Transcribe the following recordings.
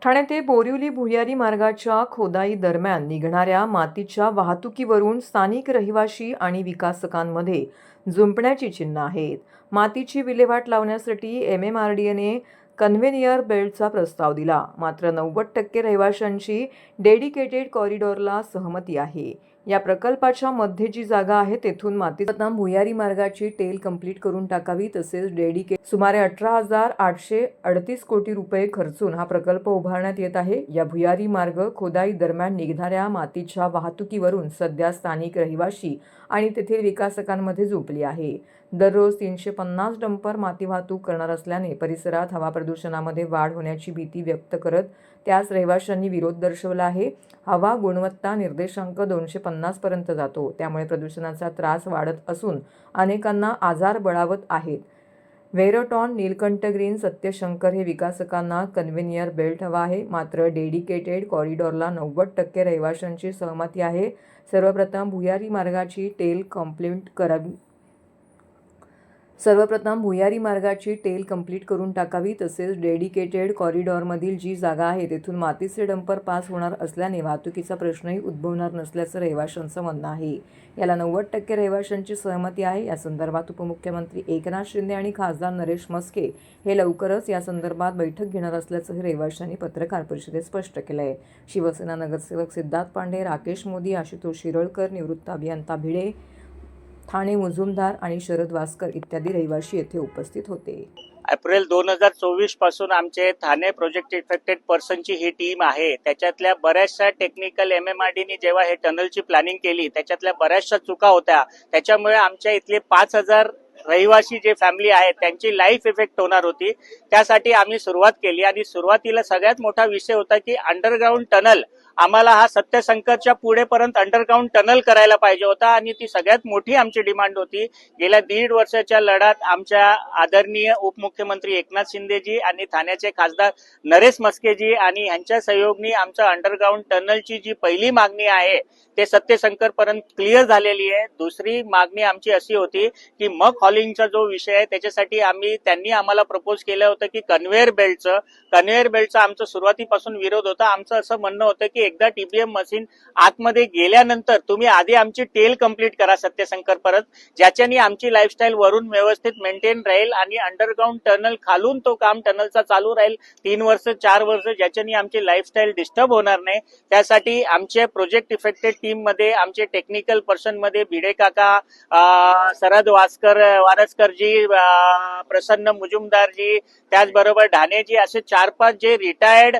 ठाणे ते बोरिवली भुयारी मार्गाच्या खोदाई दरम्यान निघणाऱ्या मातीच्या वाहतुकीवरून स्थानिक रहिवाशी आणि विकासकांमध्ये जुंपण्याची चिन्ह आहेत. मातीची विल्हेवाट लावण्यासाठी MMRDAने कन्व्हेनियर बेल्टचा प्रस्ताव दिला, मात्र 90% रहिवाशांची डेडिकेटेड कॉरिडॉरला सहमती आहे. या प्रकल्पाच्या मध्ये जी जागा आहे तेथून मातीचा भुयारी मार्गाची टेल कंप्लीट करून टाकावी, तसेच डेडिकेट सुमारे 18,838 कोटी रुपये खर्चून हा प्रकल्प उभारण्यात येत आहे. या भुयारी मार्ग खोदाई दरम्यान निघणाऱ्या मातीच्या वाहतुकीवरून सध्या स्थानिक रहिवाशी आणि तेथील विकासकांमध्ये जुंपली आहे. दररोज 350 डंपर माती वाहतूक करणार असल्याने परिसरात हवा प्रदूषणामध्ये वाढ होण्याची भीती व्यक्त करत त्यास रहिवाशांनी विरोध दर्शवला आहे. हवा गुणवत्ता निर्देशांक 250 पर्यंत जातो, त्यामुळे प्रदूषणाचा त्रास वाढत असून अनेकांना आजार बळावत आहेत. वेरोटॉन, नीलकंठ ग्रीन, सत्यशंकर हे विकासकांना कन्व्हेनियर बेल्ट हवा आहे, मात्र डेडिकेटेड कॉरिडॉरला 90% रहिवाशांची सहमती आहे. सर्वप्रथम भुयारी मार्गाची टेल कंप्लीट करून टाकावी, तसेच डेडिकेटेड कॉरिडॉरमधील जी जागा आहे तेथून मातीचे डंपर पास होणार असल्याने वाहतुकीचा प्रश्नही उद्भवणार नसल्याचं रहिवाशांचं म्हणणं आहे. याला 90% रहिवाशांची सहमती आहे. या संदर्भात उपमुख्यमंत्री एकनाथ शिंदे आणि खासदार नरेश म्हस्के हे लवकरच या संदर्भात बैठक घेणार असल्याचंही रहिवाशांनी पत्रकार परिषदेत स्पष्ट केलं आहे. शिवसेना नगरसेवक सिद्धार्थ पांडे, राकेश मोदी, आशुतोष शिरोळकर, निवृत्त अभियंता भिडे, ठाणे मुजुमदार आणि शरद वास्कर इत्यादी रहिवाशी येथे उपस्थित होते. एप्रिल 2024 पासून आमचे ठाणे प्रोजेक्ट इफेक्टेड पर्सनची ही टीम आहे. त्याच्यातल्या बऱ्याचशा टेक्निकल MMRDने जेव्हा हे टनलची प्लॅनिंग केली त्याच्यातल्या बऱ्याचशा चुका होत्या. त्याच्यामुळे आमच्या इथले 5,000 रहिवासी जे फॅमिली आहेत त्यांची लाईफ इफेक्ट होणार होती. त्यासाठी आम्ही सुरुवात केली आणि सुरुवातीला सगळ्यात मोठा विषय होता की अंडरग्राऊंड टनल आम्हाला हा सत्यशंकरच्या पुढेपर्यंत अंडरग्राऊंड टनल करायला पाहिजे होता आणि ती सगळ्यात मोठी आमची डिमांड होती. गेल्या 1.5 वर्षाच्या लढ्यात आमच्या आदरणीय उपमुख्यमंत्री एकनाथ शिंदेजी आणि ठाण्याचे खासदार नरेश म्हस्केजी आणि यांच्या सहयोगाने आमच्या अंडरग्राऊंड टनलची जी पहिली मागणी आहे ते सत्यशंकर पर्यंत क्लिअर झालेली आहे. दुसरी मागणी आमची अशी होती की मग हॉलिंगचा जो विषय आहे त्याच्यासाठी त्यांनी आम्हाला प्रपोज केलं होतं की कन्व्हेअर बेल्टचा आमचा सुरुवातीपासून विरोध होता. आमचं असं म्हणणं होतं की एकदा TBM मशीन आतमध्ये गेल्यानंतर तुम्ही आधी आमची टेल कंप्लीट करा सत्यशंकर परत, ज्याच्याने आमची लाईफस्टाईल वरून व्यवस्थित मेंटेन राहील आणि अंडरग्राऊंड टनल खालून तो काम टनलचा चालू राहील 3 वर्ष 4 वर्ष, ज्याच्याने आमची लाईफस्टाईल डिस्टर्ब होणार नाही. त्यासाठी आमच्या प्रोजेक्ट इफेक्टेड टीम मध्ये आमचे टेक्निकल पर्सन मध्ये भिडे काका, शरद वारसकरजी, प्रसन्न मुजुमदारजी, त्याचबरोबर ढाणेजी, असे 4-5 जे रिटायर्ड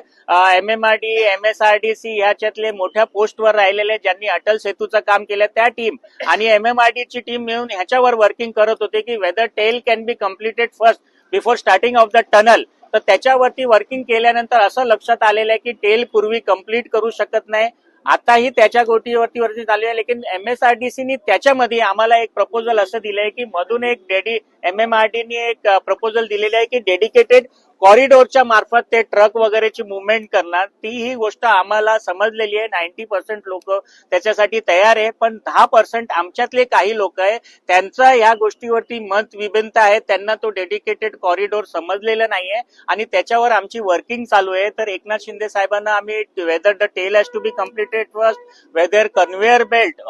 MMRD MSRDC ह्याच्यातले मोठ्या पोस्टवर राहिलेले ज्यांनी अटल सेतूचं काम केलं त्या टीम आणि MMRDची टीम मिळून ह्याच्यावर वर्किंग करत होते की whether tail can be completed first before starting off the tunnel. तर त्याच्यावरती वर्किंग केल्यानंतर असं लक्षात आलेलं आहे की टेल पूर्वी कंप्लीट करू शकत नाही. आताही त्याच्या गोष्टीवरती चालू आहे, लेकिन MSRDCने त्याच्यामध्ये आम्हाला एक प्रपोजल असं दिलंय की मधून एक MMRDने एक प्रपोजल दिलेलं आहे की डेडिकेटेड कॉरिडॉरच्या मार्फत ते ट्रक वगैरेची मुवमेंट करणार. ती ही गोष्ट आम्हाला समजलेली आहे. 90% लोक त्याच्यासाठी तयार आहे, पण 10% आमच्यातले काही लोक आहे त्यांचा या गोष्टीवरती मत विभिन्नता आहे. त्यांना तो डेडिकेटेड कॉरिडॉर समजलेला नाहीये आणि त्याच्यावर आमची वर्किंग चालू आहे. तर एकनाथ शिंदे साहेबांना आम्ही whether the tail has to be completed first, whether conveyor belt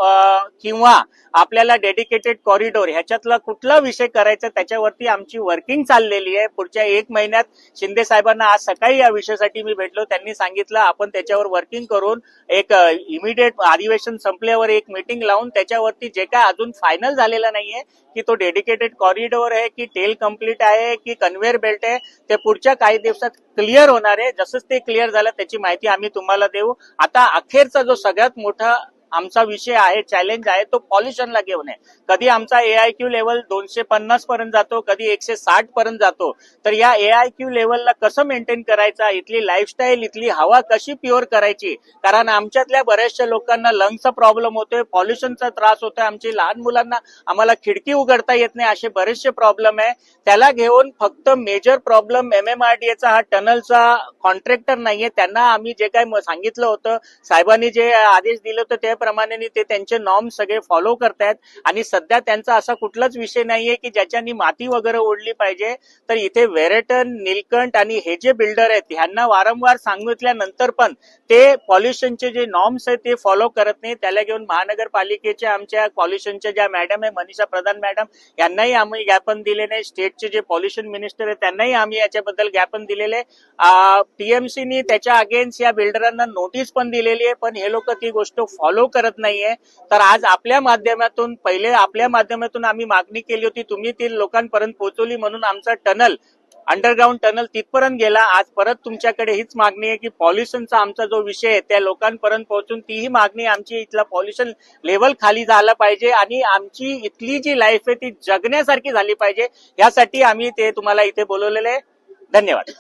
किंवा आपल्याला डेडिकेटेड कॉरिडॉर ह्याच्यातला कुठला विषय करायचा त्याच्यावरती आमची वर्किंग चाललेली आहे. पुढच्या 1 महिन्यात शिंदे साहेबांना आज सकाळी या विषयासाठी मी भेटलो. त्यांनी सांगितलं आपण त्याच्यावर वर्किंग करून एक इमिडिएट अधिवेशन संपल्यावर एक मीटिंग लावून त्याच्यावरती जे काय अजून फायनल झालेलं नाहीये की तो डेडिकेटेड कॉरिडॉर आहे की टेल कंप्लीट आहे की कन्व्हेअर बेल्ट आहे, ते पुढच्या काही दिवसात क्लिअर होणार आहे. जसंच ते क्लिअर झालं त्याची माहिती आम्ही तुम्हाला देऊ. आता अखेरचा जो सगळ्यात मोठा आमचा विषय आहे, चॅलेंज आहे, तो पॉल्युशनला घेऊन आहे. कधी आमचा AIQ लेवल 250 पर्यंत जातो, कधी 160 पर्यंत जातो. तर या AIQ लेवलला कसं मेंटेन करायचा, इथली लाईफस्टाईल, इथली हवा कशी प्युअर करायची, कारण आमच्यातल्या बऱ्याचशा लोकांना लंग्सचा प्रॉब्लेम होतोय, पॉल्युशनचा त्रास होतोय, आमची लहान मुलांना आम्हाला खिडकी उघडता येत नाही, असे बरेचसे प्रॉब्लेम आहे. त्याला घेऊन फक्त मेजर प्रॉब्लेम MMRDAचा हा टनलचा कॉन्ट्रॅक्टर नाहीये. त्यांना आम्ही जे काय सांगितलं होतं, साहेबांनी जे आदेश दिले होते ते सांगितल्याप्रमाणे ते त्यांचे नॉर्म सगळे फॉलो करतायत आणि सध्या त्यांचा असा कुठलाच विषय नाहीये की ज्याच्यानी माती वगैरे ओढली पाहिजे. तर इथे वेरेटन, नीलकंठ आणि हे जे बिल्डर आहेत ह्यांना वारंवार सांगितल्यानंतर पण ते पॉल्युशनचे जे नॉर्म्स आहेत ते फॉलो करत नाही. त्याला घेऊन महानगरपालिकेच्या आमच्या पॉल्युशनच्या ज्या मॅडम आहे मनीषा प्रधान मॅडम यांनाही आम्ही ज्ञापन दिले नाही. स्टेटचे जे पॉल्युशन मिनिस्टर आहे त्यांनाही आम्ही याच्याबद्दल ज्ञापन दिलेले. टीएमसीनी त्याच्या अगेन्स्ट या बिल्डरांना नोटीस पण दिलेली आहे, पण हे लोक ती गोष्ट फॉलो करत नाहीये. तर आज आपल्या माध्यमातून आम्ही मागणी केली होती, तुम्ही ती लोकांपर्यंत पोहोचवली म्हणून आमचा टनल अंडरग्राऊंड टनल तिथपर्यंत गेला. आज परत तुमच्याकडे हीच मागणी आहे की पॉल्युशनचा आमचा जो विषय आहे त्या लोकांपर्यंत पोहोचून तीही मागणी आमची इथला पॉल्युशन लेवल खाली झाला पाहिजे आणि आमची इथली जी लाईफ आहे ती जगण्यासारखी झाली पाहिजे. यासाठी आम्ही ते तुम्हाला इथे बोलवलेले आहे. धन्यवाद.